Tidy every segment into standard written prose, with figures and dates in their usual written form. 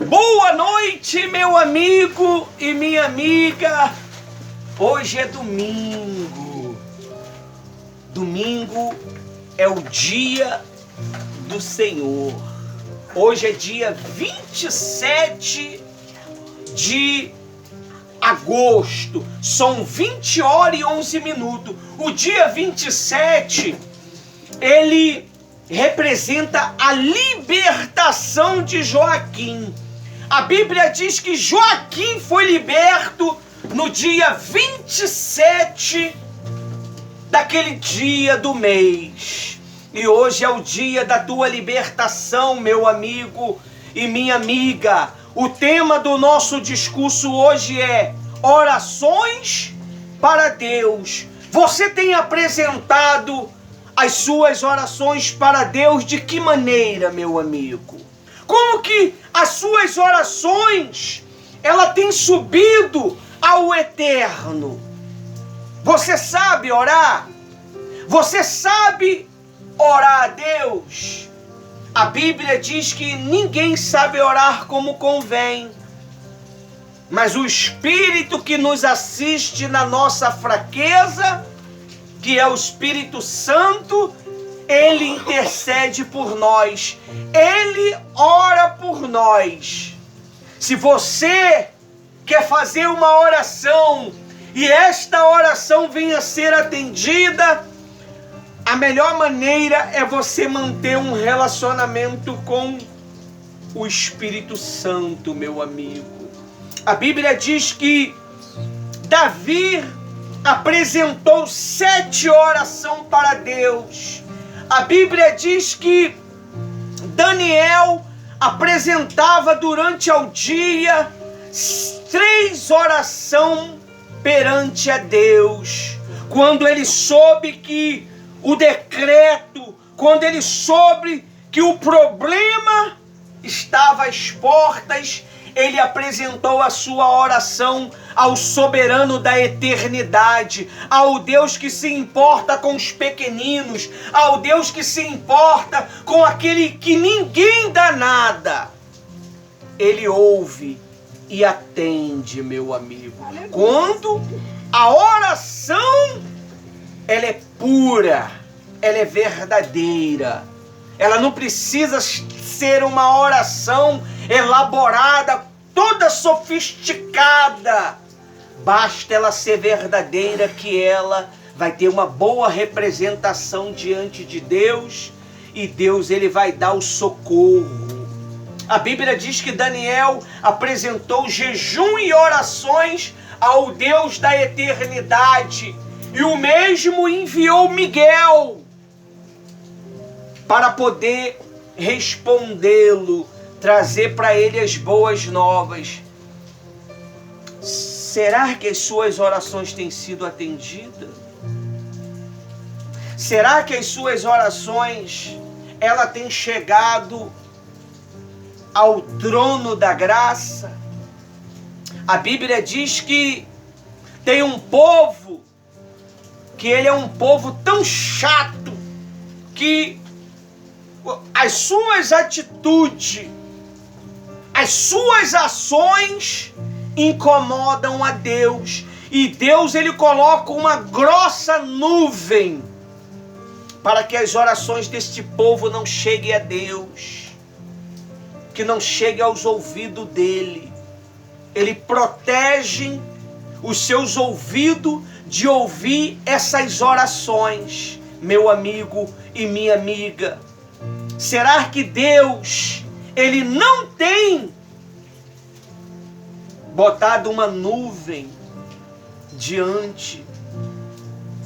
Boa noite, meu amigo e minha amiga. Hoje é domingo. Domingo é o dia do Senhor. Hoje é dia 27 de agosto. São 20 horas e 11 minutos. O dia 27, ele representa a libertação de Joaquim. A Bíblia diz que Joaquim foi liberto no dia 27 daquele dia do mês. E hoje é o dia da tua libertação, meu amigo e minha amiga. O tema do nosso discurso hoje é orações para Deus. Você tem apresentado as suas orações para Deus de que maneira, meu amigo? Como que as suas orações, ela tem subido ao eterno? Você sabe orar? Você sabe orar a Deus? A Bíblia diz que ninguém sabe orar como convém, mas o Espírito que nos assiste na nossa fraqueza, que é o Espírito Santo, ele intercede por nós, ele ora por nós. Se você quer fazer uma oração e esta oração venha a ser atendida, a melhor maneira é você manter um relacionamento com o Espírito Santo, meu amigo. A Bíblia diz que Davi apresentou 7 orações para Deus. A Bíblia diz que Daniel apresentava durante o dia 3 orações perante a Deus. Quando ele soube que o decreto, quando ele soube que o problema estava às portas, ele apresentou a sua oração ao soberano da eternidade, ao Deus que se importa com os pequeninos, ao Deus que se importa com aquele que ninguém dá nada. Ele ouve e atende, meu amigo. Quando a oração, ela é pura, ela é verdadeira. Ela não precisa ser uma oração elaborada, toda sofisticada. Basta ela ser verdadeira, que ela vai ter uma boa representação diante de Deus, e Deus ele vai dar o socorro. A Bíblia diz que Daniel apresentou jejum e orações ao Deus da eternidade, e o mesmo enviou Miguel para poder respondê-lo, trazer para ele as boas novas. Será que as suas orações têm sido atendidas? Será que as suas orações, ela tem chegado ao trono da graça? A Bíblia diz que tem um povo, que ele é um povo tão chato, que as suas atitudes, as suas ações incomodam a Deus. E Deus ele coloca uma grossa nuvem para que as orações deste povo não cheguem a Deus, que não cheguem aos ouvidos dele. Ele protege os seus ouvidos de ouvir essas orações, meu amigo e minha amiga. Será que Deus, ele não tem botado uma nuvem diante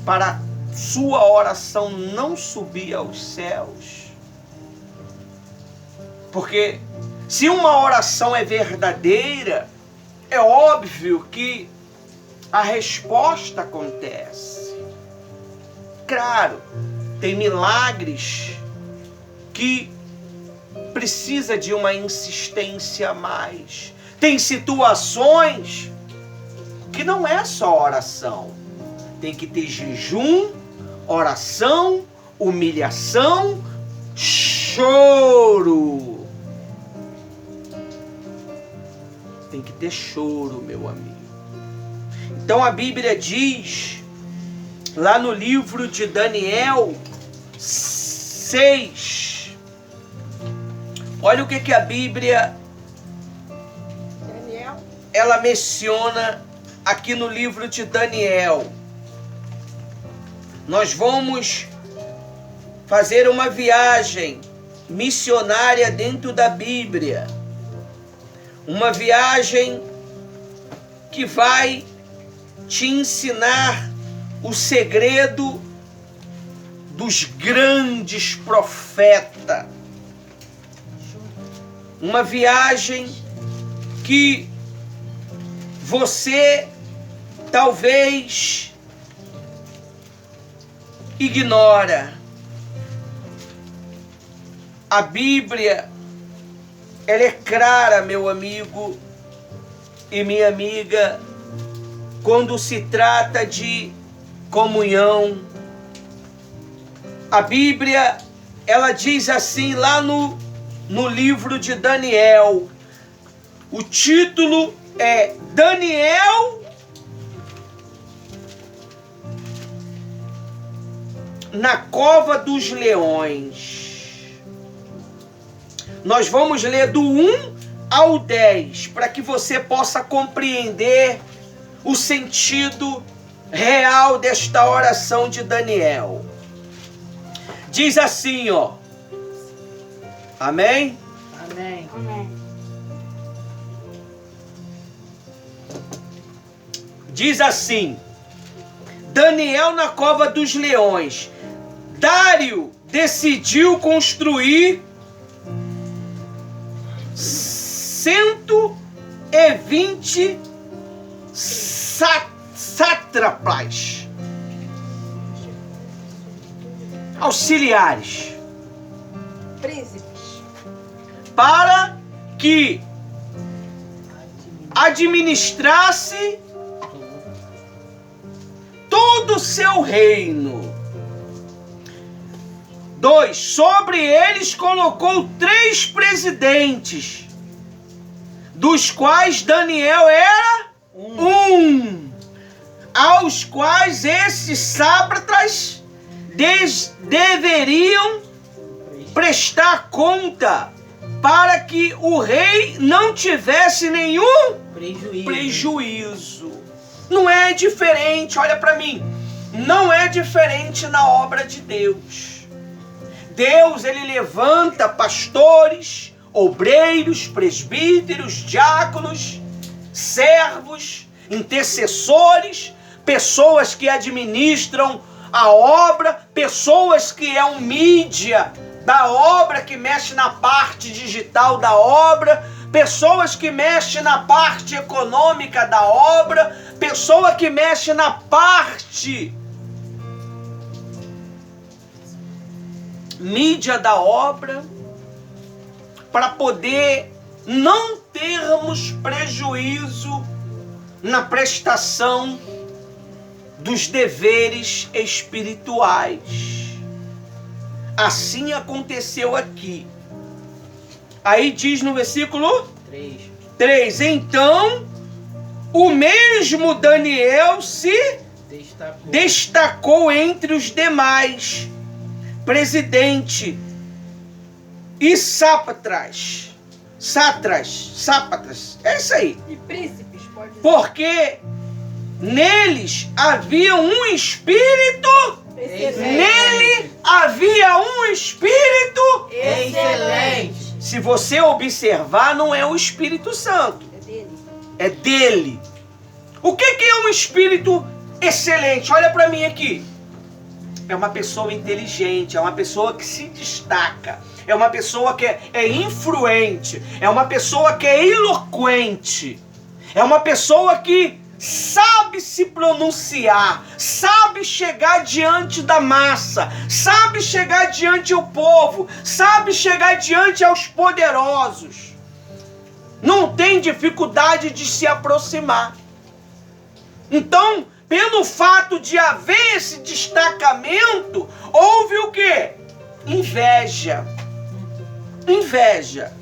para sua oração não subir aos céus? Porque se uma oração é verdadeira, é óbvio que a resposta acontece. Claro, tem milagres que precisa de uma insistência a mais. Tem situações que não é só oração. Tem que ter jejum, oração, humilhação, choro. que ter choro, meu amigo. Então a Bíblia diz, lá no livro de Daniel 6, olha o que a Bíblia ela menciona aqui no livro de Daniel. Nós vamos fazer uma viagem missionária dentro da Bíblia. Uma viagem que vai te ensinar o segredo dos grandes profetas. Uma viagem que você talvez ignora. A Bíblia, ela é clara, meu amigo e minha amiga, quando se trata de comunhão. A Bíblia, ela diz assim lá no livro de Daniel. O título é Daniel na cova dos leões. Nós vamos ler do 1 ao 10, para que você possa compreender o sentido real desta oração de Daniel. Diz assim, ó. Amém? Amém. Amém. Diz assim: Daniel na cova dos leões. Dário decidiu construir 120 sátrapas auxiliares Príncipes. para que administrasse todo o seu reino. 2. Sobre eles colocou 3 presidentes, dos quais Daniel era um, aos quais esses sátrapas deveriam prestar conta, para que o rei não tivesse nenhum prejuízo. Não é diferente, olha para mim, não é diferente na obra de Deus. Deus, ele levanta pastores, obreiros, presbíteros, diáconos, servos, intercessores, pessoas que administram a obra, pessoas que é um mídia da obra, que mexe na parte digital da obra, pessoas que mexem na parte econômica da obra, pessoa que mexe na parte mídia da obra, para poder não termos prejuízo na prestação dos deveres espirituais. Assim aconteceu aqui. Aí diz no versículo 3: Então o mesmo Daniel se destacou entre os demais, presidente e sátrapas, é isso aí. E príncipes, pode dizer. Porque neles havia um espírito, nele havia um espírito Excelente. Se você observar, não é o Espírito Santo, É dele. é dele. O que é um espírito excelente? Olha para mim aqui. É uma pessoa inteligente, é uma pessoa que se destaca, é uma pessoa que é influente, é uma pessoa que é eloquente, é uma pessoa que sabe se pronunciar, sabe chegar diante da massa, sabe chegar diante do povo, sabe chegar diante aos poderosos. Não tem dificuldade de se aproximar. Então, pelo fato de haver esse destacamento, houve o quê? Inveja. Inveja.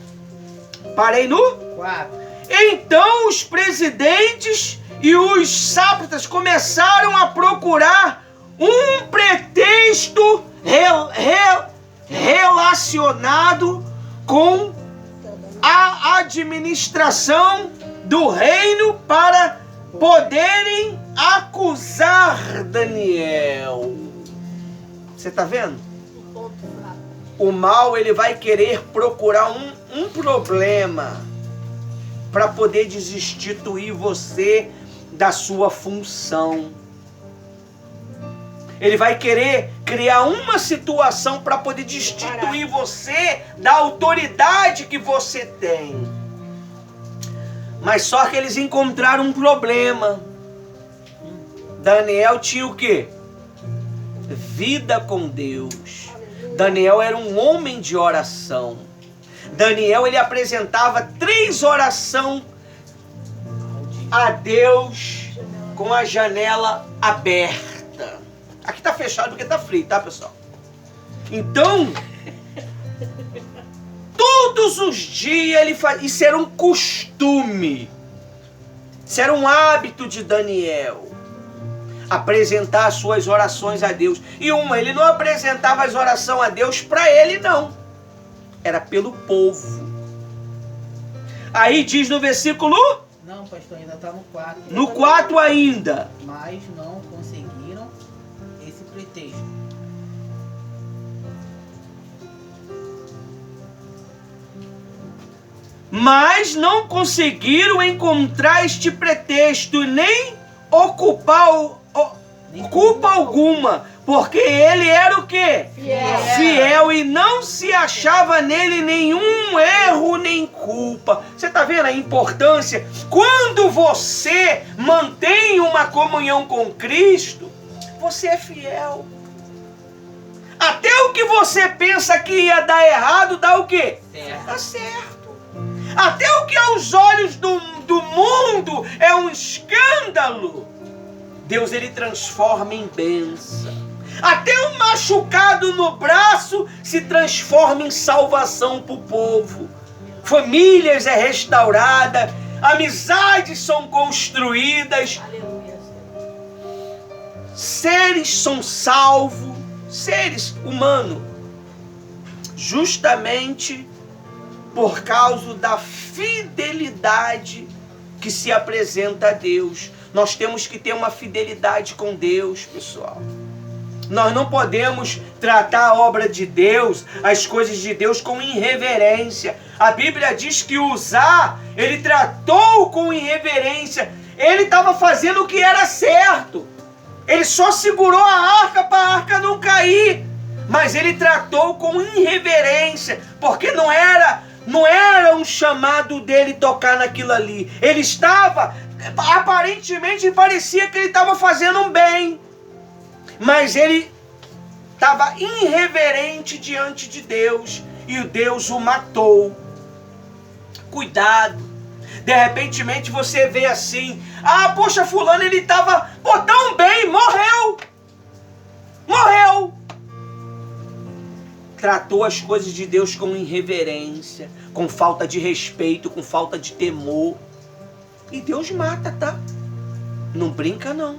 Parei no 4. Então os presidentes e os sátrapas começaram a procurar um pretexto relacionado com a administração do reino para poderem acusar Daniel. Você está vendo? O mal, ele vai querer procurar um problema para poder destituir você da sua função. Ele vai querer criar uma situação para poder destituir você da autoridade que você tem. Mas só que eles encontraram um problema. Daniel tinha o quê? Vida com Deus. Daniel era um homem de oração. Daniel, ele apresentava 3 orações a Deus com a janela aberta. Aqui tá fechado porque tá frio, tá, pessoal? Então, todos os dias ele fazia. Isso era um costume. Isso era um hábito de Daniel. Apresentar as suas orações a Deus. E ele não apresentava as orações a Deus para ele, não. Era pelo povo. Aí diz no versículo... Não, pastor, ainda está no 4. No 4 ainda. Mas não conseguiram esse pretexto. Mas não conseguiram encontrar este pretexto, nem ocupar culpa alguma, porque ele era o quê? Fiel, e não se achava nele nenhum erro nem culpa. Você está vendo a importância? Quando você mantém uma comunhão com Cristo, você é fiel. Até o que você pensa que ia dar errado, dá o quê? Dá certo. Até o que aos olhos do mundo é um escândalo, Deus, ele transforma em bênção. Até um machucado no braço se transforma em salvação para o povo. Famílias é restaurada, amizades são construídas, seres são salvos, seres humanos, justamente por causa da fidelidade que se apresenta a Deus. Nós temos que ter uma fidelidade com Deus, pessoal. Nós não podemos tratar a obra de Deus, as coisas de Deus, com irreverência. A Bíblia diz que Uzá, ele tratou com irreverência. Ele estava fazendo o que era certo. Ele só segurou a arca para a arca não cair. Mas ele tratou com irreverência, porque não era um chamado dele tocar naquilo ali. Ele estava, aparentemente parecia que ele estava fazendo um bem, mas ele estava irreverente diante de Deus, e Deus o matou. Cuidado. De repente você vê assim: ah, poxa, fulano, ele estava tão bem, morreu. Tratou as coisas de Deus com irreverência, com falta de respeito, com falta de temor. E Deus mata, tá? Não brinca, não.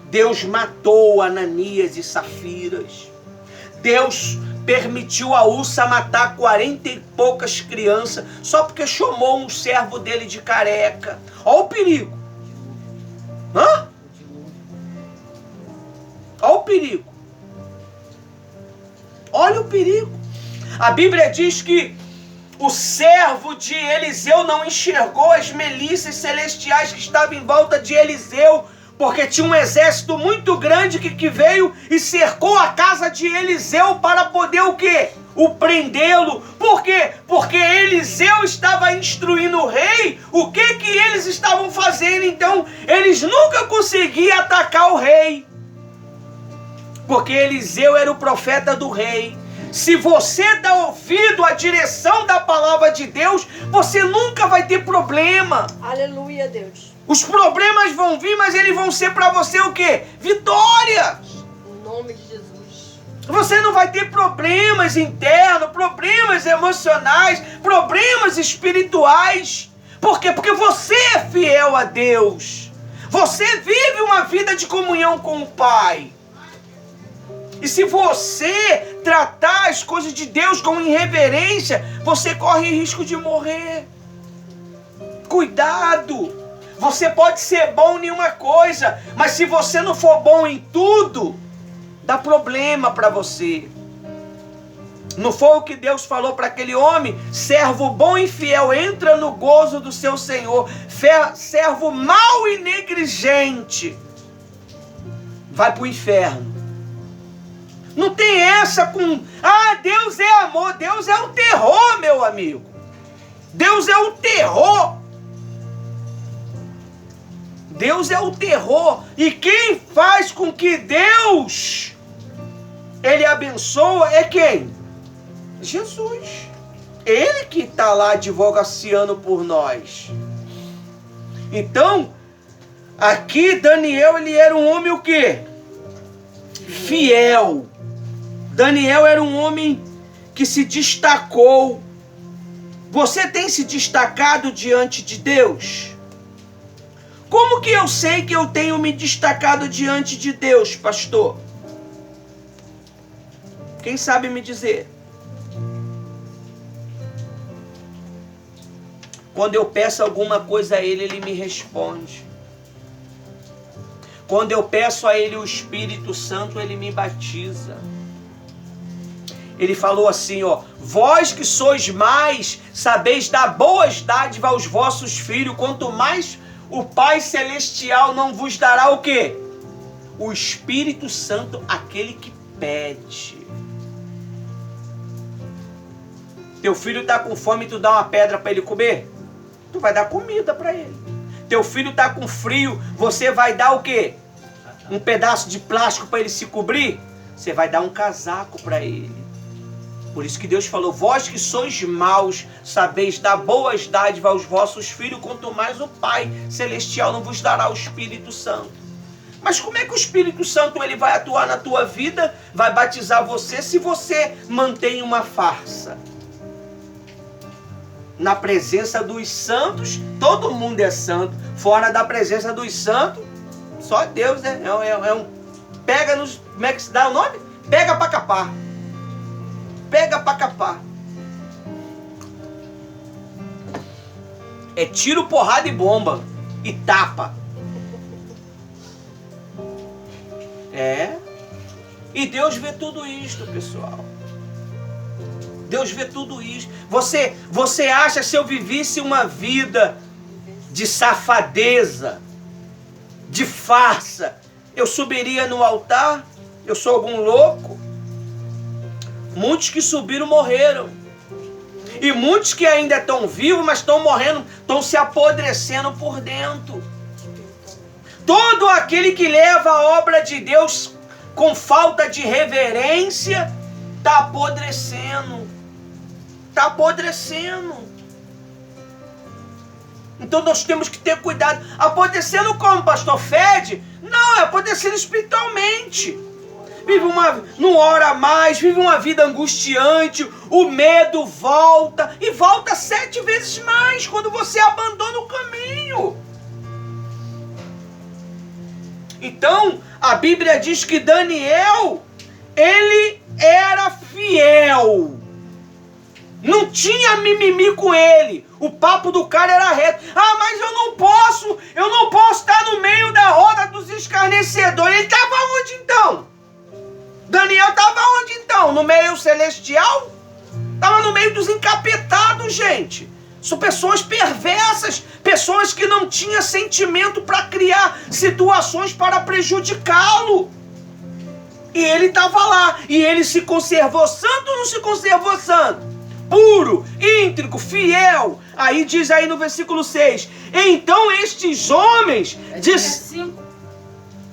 Deus matou Ananias e Safiras. Deus permitiu a Ulça matar 40 e poucas crianças só porque chamou um servo dele de careca. Olha o perigo. Hã? Olha o perigo. Olha o perigo. A Bíblia diz que o servo de Eliseu não enxergou as milícias celestiais que estavam em volta de Eliseu, porque tinha um exército muito grande que veio e cercou a casa de Eliseu para poder o quê? O prendê-lo. Por quê? Porque Eliseu estava instruindo o rei o que eles estavam fazendo. Então eles nunca conseguiam atacar o rei, porque Eliseu era o profeta do rei. Se você dá ouvido à direção da palavra de Deus, você nunca vai ter problema. Aleluia, Deus. Os problemas vão vir, mas eles vão ser para você o quê? Vitória. Em nome de Jesus. Você não vai ter problemas internos, problemas emocionais, problemas espirituais, Por quê? Porque você é fiel a Deus. Você vive uma vida de comunhão com o Pai. E se você tratar as coisas de Deus com irreverência, você corre risco de morrer. Cuidado! Você pode ser bom em uma coisa, mas se você não for bom em tudo, dá problema para você. Não foi o que Deus falou para aquele homem? Servo bom e fiel, entra no gozo do seu Senhor. Servo mau e negligente, vai para o inferno. Não tem essa com... Deus é amor. Deus é o terror, meu amigo. Deus é o terror. Deus é o terror. E quem faz com que Deus, Ele abençoa, é quem? Jesus. Ele que está lá advogaciando por nós. Então, aqui Daniel, ele era um homem o quê? Fiel. Daniel era um homem que se destacou. Você tem se destacado diante de Deus? Como que eu sei que eu tenho me destacado diante de Deus, pastor? Quem sabe me dizer? Quando eu peço alguma coisa a Ele, Ele me responde. Quando eu peço a Ele o Espírito Santo, Ele me batiza. Ele falou assim, vós que sois mais, sabeis dar boas dádivas aos vossos filhos, quanto mais o Pai Celestial não vos dará o quê? O Espírito Santo, aquele que pede. Teu filho está com fome e tu dá uma pedra para ele comer? Tu vai dar comida para ele. Teu filho está com frio, você vai dar o quê? Um pedaço de plástico para ele se cobrir? Você vai dar um casaco para ele. Por isso que Deus falou, vós que sois maus, sabeis dar boas dádivas aos vossos filhos, quanto mais o Pai Celestial não vos dará o Espírito Santo. Mas como é que o Espírito Santo ele vai atuar na tua vida, vai batizar você, se você mantém uma farsa? Na presença dos santos, todo mundo é santo. Fora da presença dos santos, só Deus, né? Pega nos... Como é que se dá o nome? Pega pra capar. Pega pra capar. É tiro, porrada e bomba. E tapa. E Deus vê tudo isto, pessoal. Deus vê tudo isso. Você acha, se eu vivisse uma vida de safadeza, de farsa, eu subiria no altar? Eu sou algum louco? Muitos que subiram morreram. E muitos que ainda estão vivos, mas estão morrendo, estão se apodrecendo por dentro. Todo aquele que leva a obra de Deus com falta de reverência, está apodrecendo. Está apodrecendo. Então nós temos que ter cuidado. Apodrecendo como, pastor? Fede? Não, é apodrecendo espiritualmente. Não ora mais, vive uma vida angustiante, o medo volta, e volta 7 vezes mais quando você abandona o caminho. Então, a Bíblia diz que Daniel, ele era fiel. Não tinha mimimi com ele. O papo do cara era reto. Mas eu não posso estar no meio da roda dos escarnecedores. Ele estava onde então? Daniel estava onde então? No meio celestial? Estava no meio dos encapetados, gente. São pessoas perversas, pessoas que não tinham sentimento para criar situações para prejudicá-lo. E ele estava lá, e ele se conservou santo ou não se conservou santo? Puro, íntegro, fiel. Aí diz aí no versículo 6, então estes homens...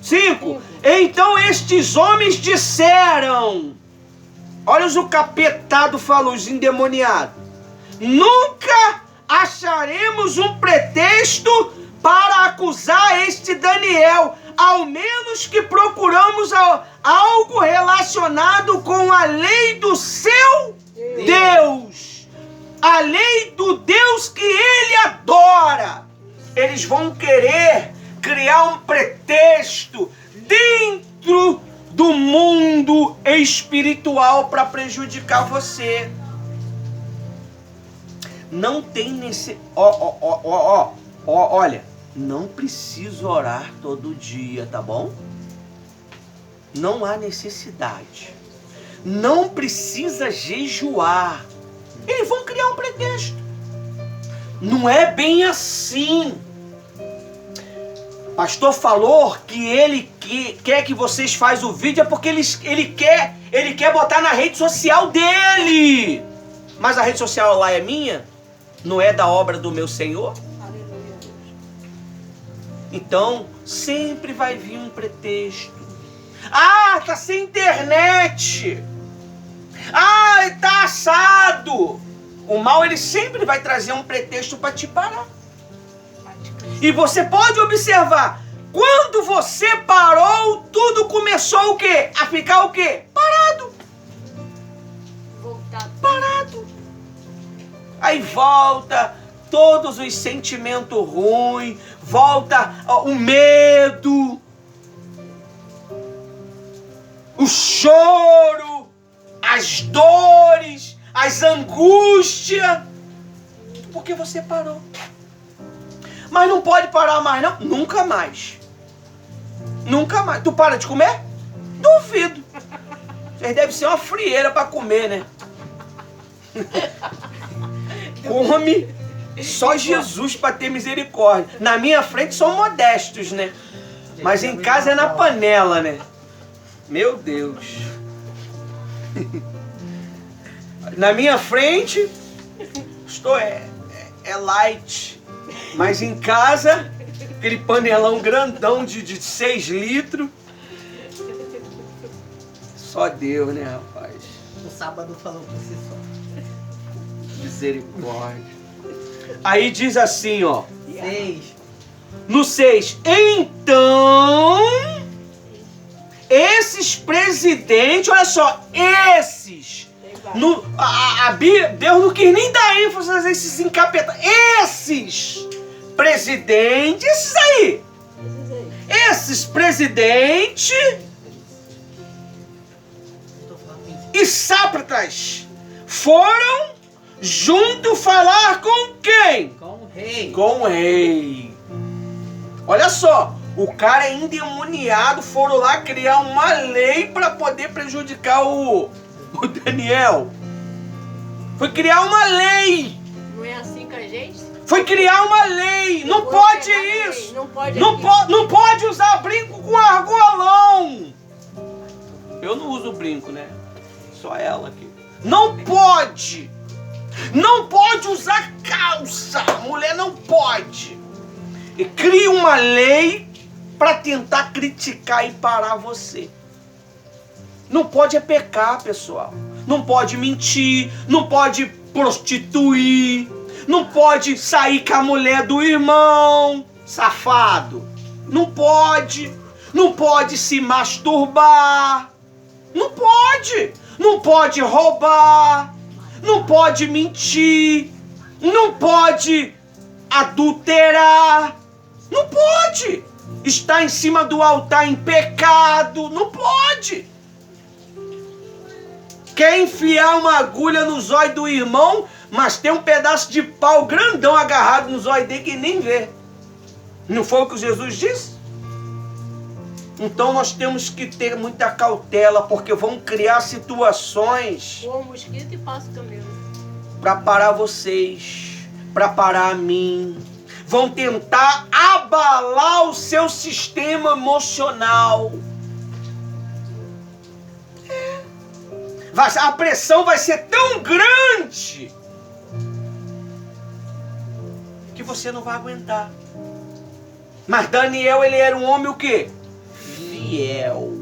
5. Então estes homens disseram, olha o capetado falou, os endemoniados, nunca acharemos um pretexto para acusar este Daniel, ao menos que procuramos algo relacionado com a lei do seu Deus, a lei do Deus que ele adora. eles vão querer criar um pretexto dentro do mundo espiritual para prejudicar você. Não tem olha, não preciso orar todo dia, tá bom? Não há necessidade. Não precisa jejuar. Eles vão criar um pretexto. Não é bem assim. O pastor falou que ele quer que vocês façam o vídeo é porque ele quer botar na rede social dele. Mas a rede social lá é minha? Não é da obra do meu Senhor? Aleluia, Deus. Então, sempre vai vir um pretexto. Ah, tá sem internet. Ah, tá assado. O mal, ele sempre vai trazer um pretexto para te parar. E você pode observar, quando você parou, tudo começou o quê? A ficar o quê? Parado. Voltar. Parado. Aí volta todos os sentimentos ruins, volta o medo, o choro, as dores, as angústias, porque você parou. Mas não pode parar mais, não? Nunca mais. Nunca mais. Tu para de comer? Duvido. Vocês devem ser uma frieira para comer, né? Come só Jesus para ter misericórdia. Na minha frente são modestos, né? Mas em casa é na panela, né? Meu Deus. Na minha frente é light. Mas em casa, aquele panelão grandão de 6 litros. Só Deus, né, rapaz? O sábado falou por si só. Misericórdia. Aí diz assim, ó. 6. No 6. Então, esses presidentes, olha só, esses. Deus não quis nem dar ênfase a esses encapetados. Esses presidentes, esses aí. Esses presidentes e sátrapas foram junto falar com quem? Com o rei. Com o rei. Olha só, o cara é endemoniado, foram lá criar uma lei para poder prejudicar o Daniel. Foi criar uma lei. Não é assim com a gente? Foi criar uma lei. Não pode isso. Não pode. Não pode usar brinco com argolão. Eu não uso brinco, né? Só ela aqui. Não pode. Não pode usar calça. Mulher não pode. E cria uma lei para tentar criticar e parar você. Não pode é pecar, pessoal. Não pode mentir. Não pode prostituir. Não pode sair com a mulher do irmão. Safado. Não pode. Não pode se masturbar. Não pode. Não pode roubar. Não pode mentir. Não pode adulterar. Não pode. Estar em cima do altar em pecado. Não pode. Quer enfiar uma agulha no zóio do irmão, mas tem um pedaço de pau grandão agarrado no zóio dele que nem vê. Não foi o que Jesus disse? Então nós temos que ter muita cautela, porque vão criar situações Voa mosquito e passa o camelo. para parar vocês, para parar a mim. Vão tentar abalar o seu sistema emocional. A pressão vai ser tão grande que você não vai aguentar. Mas Daniel, ele era um homem o quê? Fiel.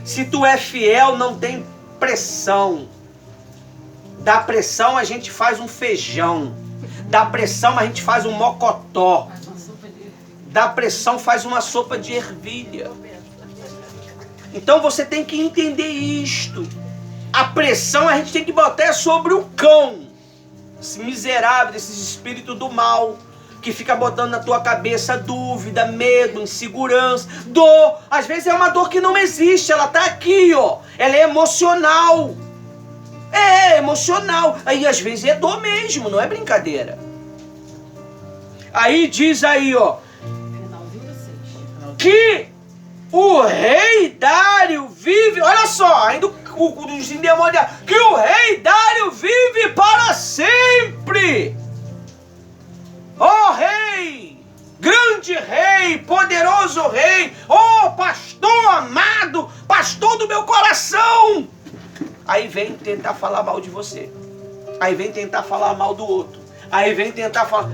Se tu é fiel, não tem pressão. Da pressão a gente faz um feijão. Da pressão a gente faz um mocotó. Da pressão faz uma sopa de ervilha. Então você tem que entender isto. A pressão a gente tem que botar sobre o cão. Esse miserável, esses espíritos do mal. que fica botando na tua cabeça dúvida, medo, insegurança, dor. Às vezes é uma dor que não existe, ela tá aqui, ó. Ela é emocional. É emocional. Aí às vezes é dor mesmo, não é brincadeira. Aí diz aí, ó, Finalzinho do 6. que o rei Dário vive, olha só, ainda os endemoniados, que o rei Dário vive para sempre. Ó rei, grande rei, poderoso rei, ó pastor amado, pastor do meu coração. Aí vem tentar falar mal de você. Aí vem tentar falar mal do outro. Aí vem tentar falar...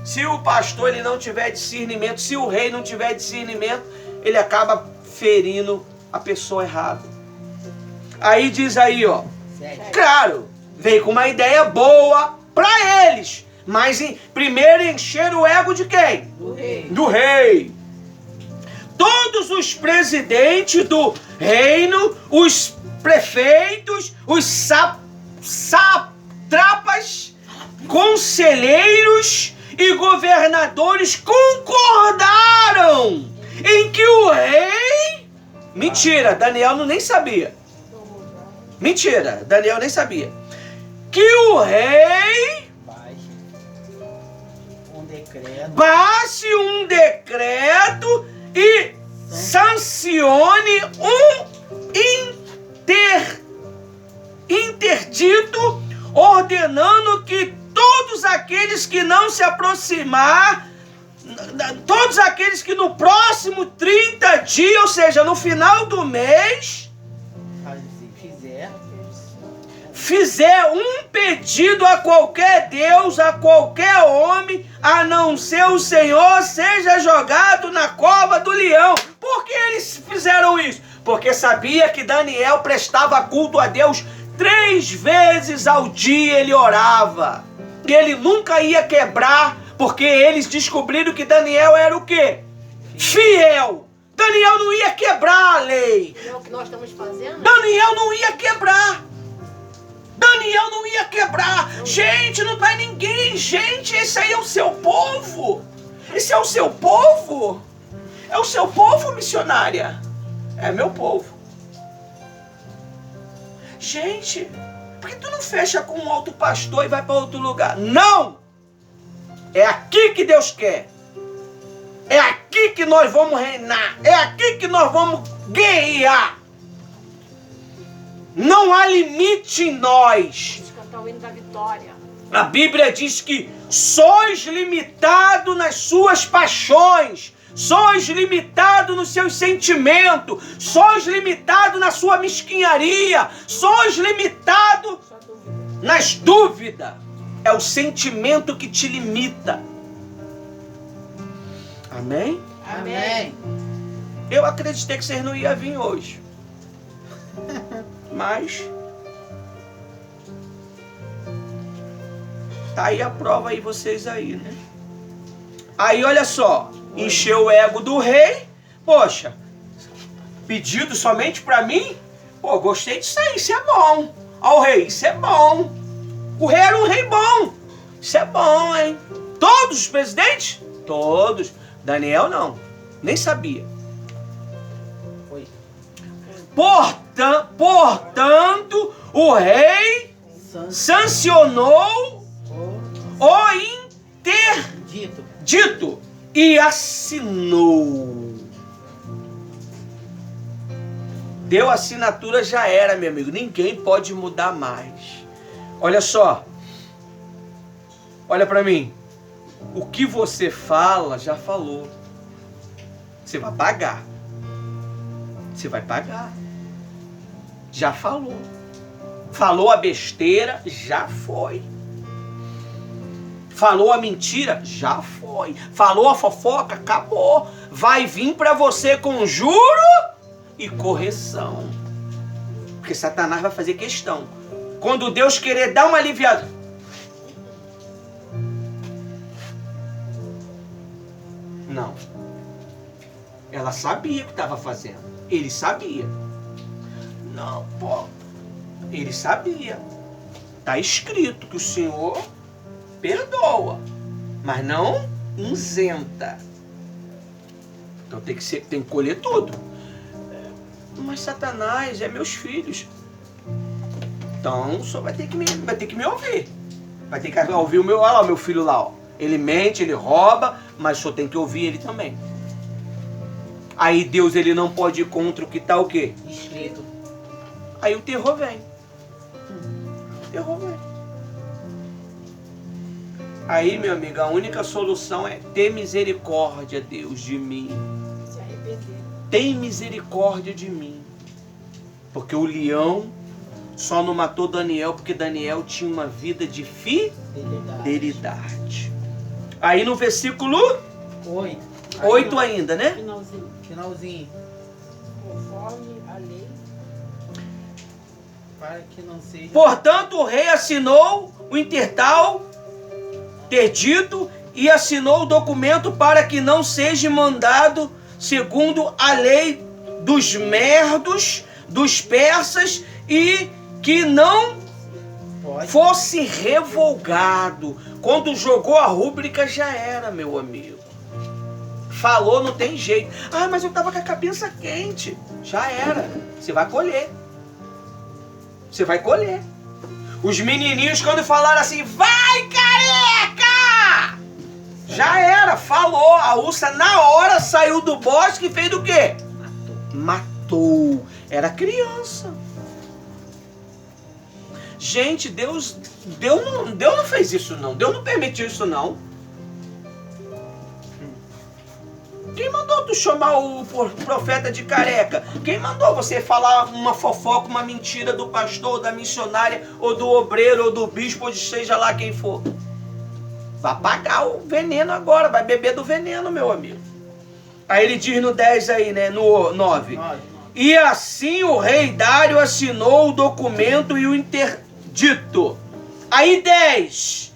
Se o pastor ele não tiver discernimento, se o rei não tiver discernimento, ele acaba ferindo a pessoa errada. Aí diz aí, ó. 7. Claro, veio com uma ideia boa para eles. Mas primeiro encher o ego de quem? Do rei. Do rei. Todos os presidentes do reino, os prefeitos, os satrapas, conselheiros e governadores concordaram em que o rei... Mentira, Daniel nem sabia. Mentira, Daniel nem sabia. Que o rei baixe um decreto e sancione um interdito ordenando que todos aqueles que não se aproximar, todos aqueles que no próximo 30 dias, ou seja, no final do mês, fizer um pedido a qualquer Deus, a qualquer homem, a não ser o Senhor, seja jogado na cova do leão. Por que eles fizeram isso? Porque sabia que Daniel prestava culto a Deus 3 vezes ao dia, ele orava. E ele nunca ia quebrar, porque eles descobriram que Daniel era o quê? Fiel. Daniel não ia quebrar a lei. É o que nós estamos fazendo? Daniel não ia quebrar. Daniel não ia quebrar. Gente, não vai ninguém. Gente, esse aí é o seu povo. Esse é o seu povo. É o seu povo, missionária. É meu povo. Gente, por que tu não fecha com um outro pastor e vai para outro lugar? Não! É aqui que Deus quer. É aqui que nós vamos reinar. É aqui que nós vamos guerrear. Não há limite em nós. Vamos cantar o hino da vitória. A Bíblia diz que sois limitado nas suas paixões, sois limitado nos seus sentimentos, sois limitado na sua mesquinharia, sois limitado Só dúvida. nas dúvidas. É o sentimento que te limita. Amém? Amém. Eu acreditei que vocês não iam vir hoje. Mas tá aí a prova aí, vocês aí, né? Aí olha só, encheu o ego do rei. Poxa, pedido somente pra mim? Pô, gostei disso aí, isso é bom. Ó, o rei, isso é bom. O rei era um rei bom. Isso é bom, hein? Todos os presidentes? Todos. Daniel não, nem sabia. Foi. Portanto, o rei sancionou o interdito e assinou. Deu assinatura, já era, meu amigo. Ninguém pode mudar mais. Olha só. Olha pra mim. O que você fala, já falou. Você vai pagar. Você vai pagar. Já falou. Falou a besteira, já foi. Falou a mentira, já foi. Falou a fofoca, acabou. Vai vir para você com juro e correção. Porque Satanás vai fazer questão. Quando Deus querer dar uma aliviada. Não. Ela sabia o que estava fazendo. Ele sabia. Não, pô. Ele sabia. Está escrito que o Senhor perdoa. mas não isenta. Então tem que colher tudo. Mas Satanás é meus filhos. Então só vai ter que me ouvir. Vai ter que ouvir olha lá, o meu filho lá, ó. Ele mente, ele rouba, mas só tem que ouvir ele também. Aí Deus, ele não pode ir contra o que tá o quê? Escrito. Aí o terror vem. O terror vem. Aí, meu amigo, a única solução é ter misericórdia, Deus, de mim. Se arrepender. Tem misericórdia de mim. Porque o leão só não matou Daniel porque Daniel tinha uma vida de fidelidade. Aí no versículo 8 ainda, né? Finalzinho. Conforme a lei. Para que não seja... Portanto, o rei assinou o interdito e assinou o documento para que não seja mandado segundo a lei dos merdos, dos persas, e que não fosse revogado. Quando jogou a rúbrica já era, meu amigo. Falou, não tem jeito. Ah, mas eu tava com a cabeça quente. Já era. Você vai colher. Você vai colher. Os menininhos quando falaram assim, vai careca! Já era, falou. A ursa na hora saiu do bosque e fez do quê? Matou. Era criança. Gente, Deus não fez isso não. Deus não permitiu isso não. Quem mandou tu chamar o profeta de careca? Quem mandou você falar uma fofoca, uma mentira do pastor, da missionária, ou do obreiro, ou do bispo, ou de seja lá quem for? Vai pagar o veneno agora, vai beber do veneno, meu amigo. Aí ele diz no 10 aí, né, no 9. E assim o rei Dário assinou o documento e o interdito. Aí 10.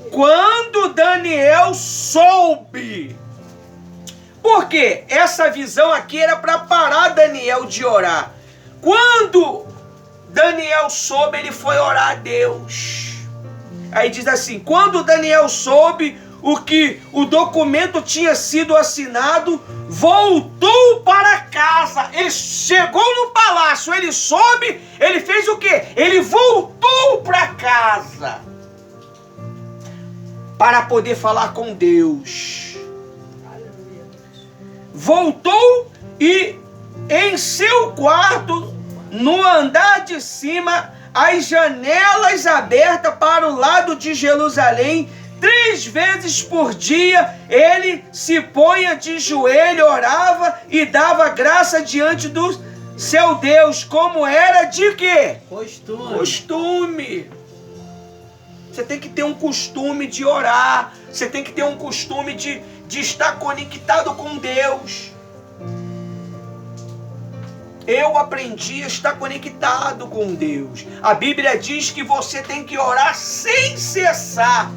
Quando Daniel soube. Por quê? Essa visão aqui era para parar Daniel de orar. Quando Daniel soube, ele foi orar a Deus. Aí diz assim, quando Daniel soube que o documento tinha sido assinado, voltou para casa. Ele chegou no palácio, ele soube, ele fez o quê? Ele voltou para casa para poder falar com Deus. Voltou e em seu quarto, no andar de cima, as janelas abertas para o lado de Jerusalém, 3 vezes por dia, ele se ponha de joelho, orava e dava graça diante do seu Deus, como era de quê? Costume. Você tem que ter um costume de orar, você tem que ter um costume de estar conectado com Deus. Eu aprendi a estar conectado com Deus. A Bíblia diz que você tem que orar sem cessar,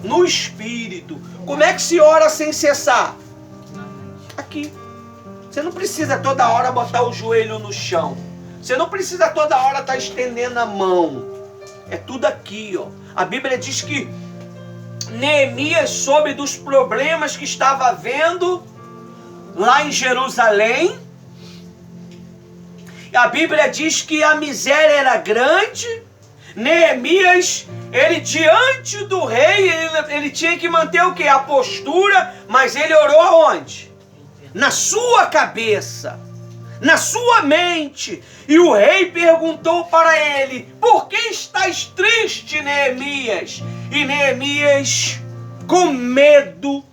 no Espírito. Como é que se ora sem cessar? Aqui. Você não precisa toda hora botar o joelho no chão. Você não precisa toda hora estar estendendo a mão. É tudo aqui, ó. A Bíblia diz que Neemias soube dos problemas que estava havendo lá em Jerusalém. A Bíblia diz que a miséria era grande. Neemias, ele diante do rei, ele tinha que manter o quê? A postura, mas ele orou aonde? Na sua cabeça, na sua mente. E o rei perguntou para ele, por que estás triste, Neemias? E Neemias, com medo,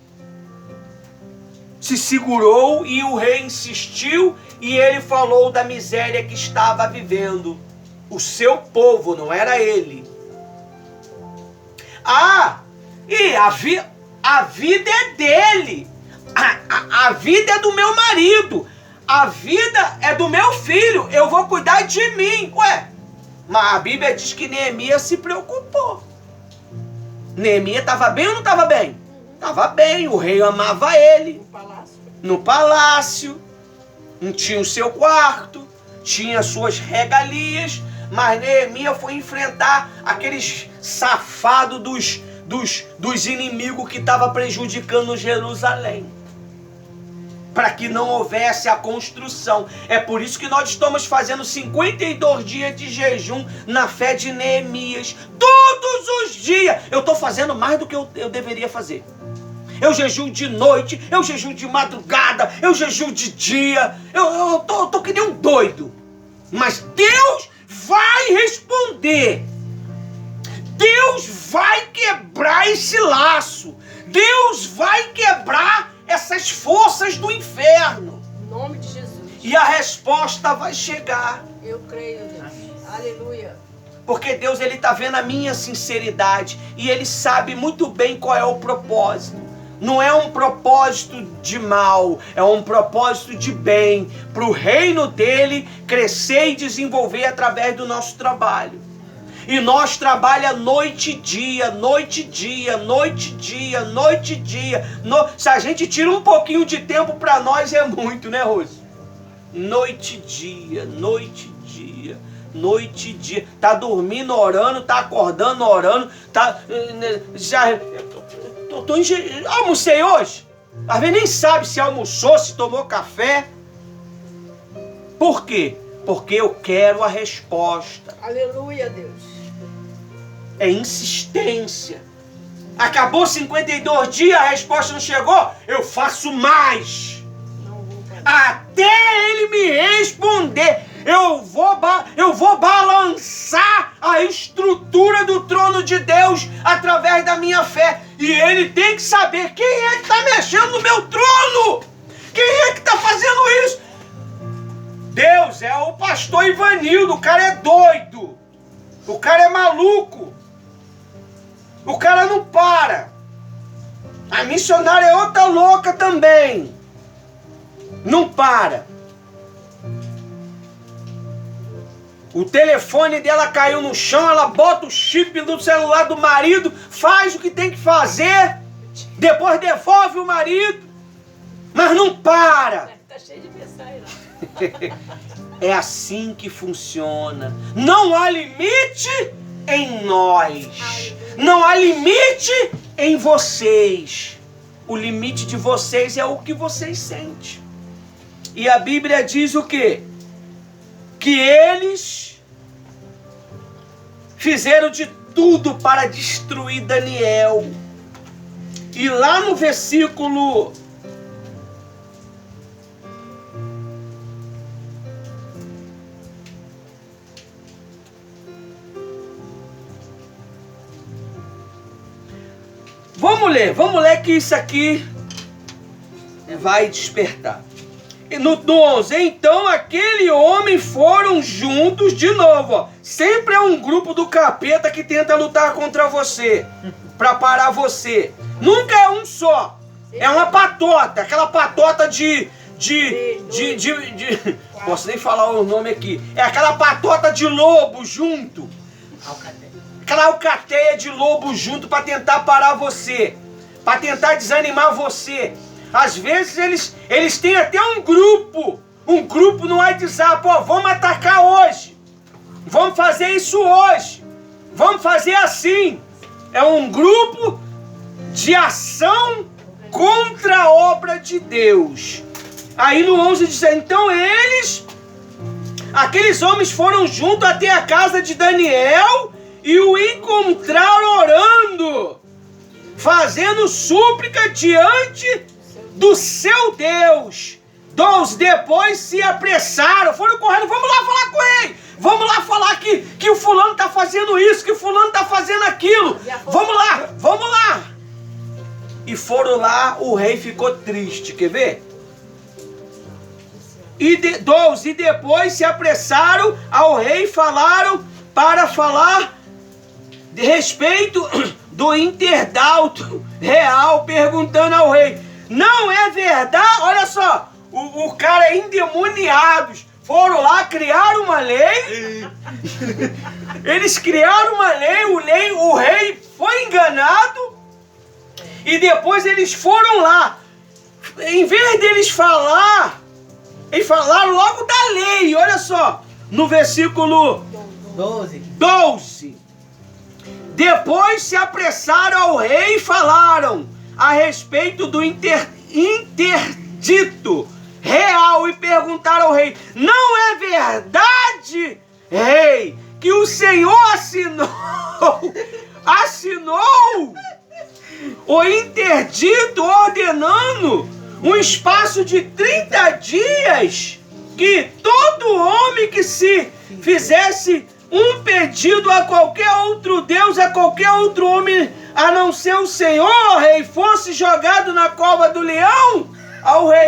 se segurou e o rei insistiu e ele falou da miséria que estava vivendo. O seu povo, não era ele. E a vida é dele. A vida é do meu marido. A vida é do meu filho. Eu vou cuidar de mim. Ué, mas a Bíblia diz que Neemias se preocupou. Neemias estava bem ou não estava bem? Estava bem. O rei amava ele. No palácio. Tinha o seu quarto. Tinha suas regalias. Mas Neemias foi enfrentar aqueles safados dos inimigos que estavam prejudicando Jerusalém, para que não houvesse a construção. É por isso que nós estamos fazendo 52 dias de jejum na fé de Neemias. Todos os dias. Eu estou fazendo mais do que eu deveria fazer. Eu jejuo de noite, eu jejuo de madrugada, eu jejuo de dia. Eu tô que nem um doido. Mas Deus vai responder. Deus vai quebrar esse laço. Deus vai quebrar essas forças do inferno. Em nome de Jesus. E a resposta vai chegar. Eu creio, Deus. Aleluia. Porque Deus, Ele está vendo a minha sinceridade. E Ele sabe muito bem qual é o propósito. Não é um propósito de mal, é um propósito de bem, para o reino dele crescer e desenvolver através do nosso trabalho. E nós trabalhamos noite e dia, noite e dia, noite e dia, noite e dia. Se a gente tira um pouquinho de tempo para nós é muito, né, Rose? Noite e dia, noite e dia, noite e dia. Tá dormindo orando, tá acordando orando, tá... Almocei hoje. Às vezes nem sabe se almoçou, se tomou café. Por quê? Porque eu quero a resposta. Aleluia, Deus. É insistência. Acabou 52 dias, a resposta não chegou, eu faço mais. Não vou parar. Até ele me responder. Eu vou balançar a estrutura do trono de Deus através da minha fé. E ele tem que saber quem é que está mexendo no meu trono. Quem é que está fazendo isso? Deus, é o pastor Ivanildo. O cara é doido. O cara é maluco. O cara não para. A missionária é outra louca também. Não para. O telefone dela caiu no chão, ela bota o chip do celular do marido, faz o que tem que fazer, depois devolve o marido, mas não para. Tá cheio de mensagem lá. É assim que funciona. Não há limite em nós. Não há limite em vocês. O limite de vocês é o que vocês sentem. E a Bíblia diz o quê? Que eles fizeram de tudo para destruir Daniel. E lá no versículo... Vamos ler que isso aqui vai despertar. No 11, então aquele homem foram juntos de novo, ó. Sempre é um grupo do capeta que tenta lutar contra você, para parar você. Nunca é um só. É uma patota, aquela patota posso nem falar o nome aqui. É aquela patota de lobo junto. Aquela alcateia de lobo junto para tentar parar você, para tentar desanimar você. Às vezes eles têm até um grupo no WhatsApp, ó, vamos atacar hoje, vamos fazer isso hoje, vamos fazer assim. É um grupo de ação contra a obra de Deus. Aí no 11 diz, então aqueles homens foram junto até a casa de Daniel e o encontraram orando, fazendo súplica diante do seu Deus. 12, depois se apressaram, foram correndo, vamos lá falar com ele, vamos lá falar que o fulano está fazendo isso, que o fulano está fazendo aquilo, vamos lá. E foram lá, o rei ficou triste, quer ver? 12, e depois se apressaram ao rei, falaram para falar de respeito do interdauto real, perguntando ao rei, não é verdade? Olha só, o cara é endemoniado. Foram lá, criaram uma lei. Eles criaram uma lei, o rei foi enganado. E depois eles foram lá. Em vez deles falar, eles falaram logo da lei. Olha só, no versículo 12. Depois se apressaram ao rei e falaram a respeito do interdito real e perguntaram ao rei: não é verdade, rei, que o Senhor assinou o interdito ordenando um espaço de 30 dias que todo homem que se fizesse um pedido a qualquer outro Deus, a qualquer outro homem a não ser o Senhor, rei, fosse jogado na cova do leão? Ao rei,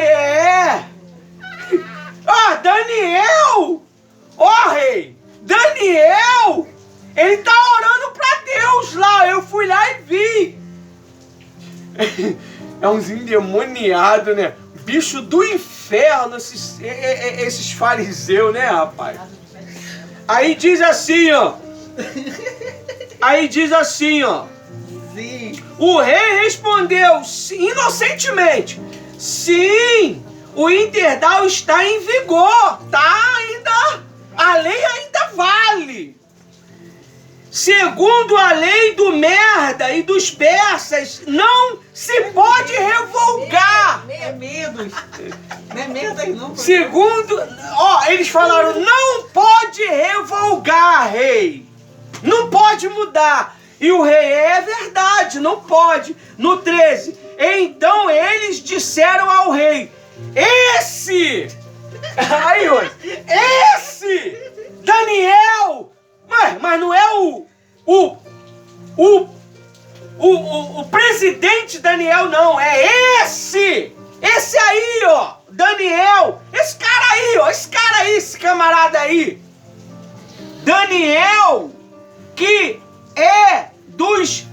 Daniel, rei, Daniel, ele tá orando pra Deus lá, eu fui lá e vi. É uns endemoniados, né? Bicho do inferno, esses fariseus, né, rapaz? Aí diz assim, ó. Sim. O rei respondeu inocentemente: sim, o interdal está em vigor, tá ainda, a lei ainda vale. Segundo a lei do Merda e dos persas, não se pode revogar. É medo. Não é merda aí não. Segundo, eles falaram: não pode revogar, rei. Não pode mudar. E o rei: é verdade, não pode. No 13, então eles disseram ao rei: esse Daniel, mas não é o presidente Daniel, não, é esse aí, ó, Daniel, esse cara aí, esse camarada aí, Daniel, que é dos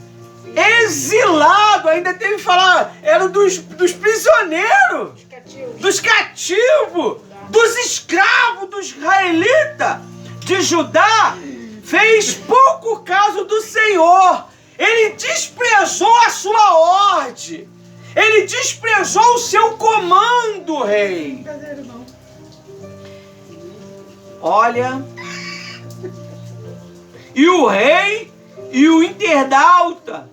exilados, ainda teve que falar, era dos prisioneiros, dos cativos, dos escravos, dos israelitas de Judá, fez pouco caso do Senhor. Ele desprezou a sua ordem. Ele desprezou o seu comando, rei. Olha. E o rei e o interdalta,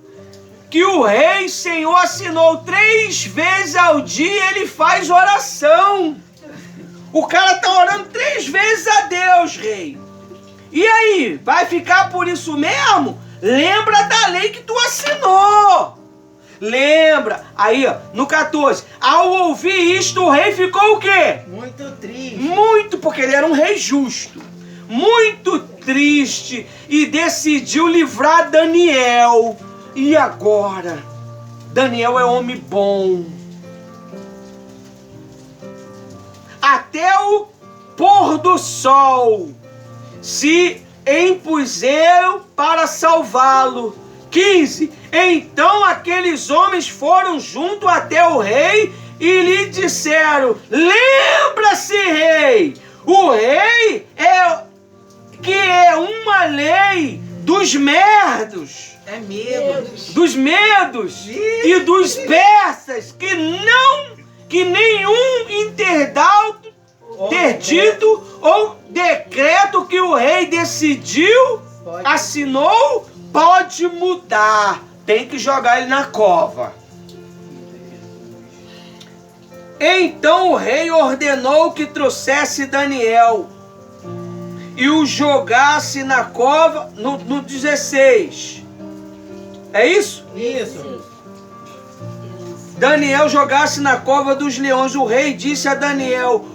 que o rei Senhor assinou 3 vezes ao dia, ele faz oração. O cara tá orando 3 vezes a Deus, rei. E aí, vai ficar por isso mesmo? Lembra da lei que tu assinou. Lembra. Aí, ó, no 14. Ao ouvir isto, o rei ficou o quê? Muito triste. Muito, porque ele era um rei justo. Muito triste. E decidiu livrar Daniel. E agora? Daniel é homem bom. Até o pôr do sol se impuseram para salvá-lo. 15. Então aqueles homens foram junto até o rei e lhe disseram: lembra-se, rei, o rei é uma lei dos merdos. É medo. Dos medos e dos persas, que nenhum interdito ou decreto que o rei decidiu, assinou, pode mudar. Tem que jogar ele na cova. Então o rei ordenou que trouxesse Daniel e o jogasse na cova no 16. É isso? Isso. Daniel jogasse na cova dos leões. O rei disse a Daniel: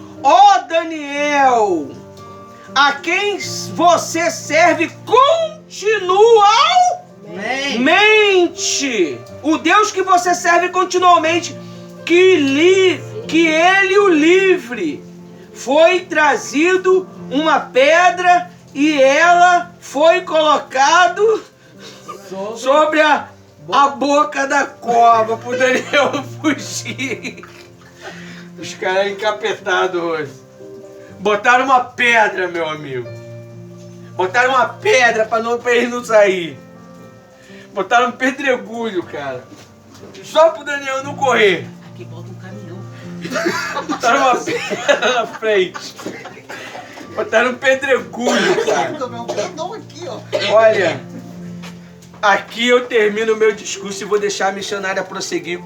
Daniel, a quem você serve continuamente. O Deus que você serve continuamente, que ele o livre. Foi trazido uma pedra e ela foi colocado sobre a boca da cova pro Daniel fugir. Os caras encapetados hoje. Botaram uma pedra, meu amigo. Botaram uma pedra pra ele não sair. Botaram um pedregulho, cara. Só pro Daniel não correr. Aqui bota um caminhão. Botaram uma pedra na frente. Botaram um pedregulho, cara. Um caminhão aqui, ó. Olha. Aqui eu termino o meu discurso e vou deixar a missionária prosseguir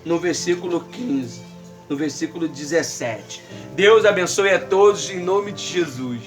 no versículo 15, no versículo 17. Deus abençoe a todos em nome de Jesus.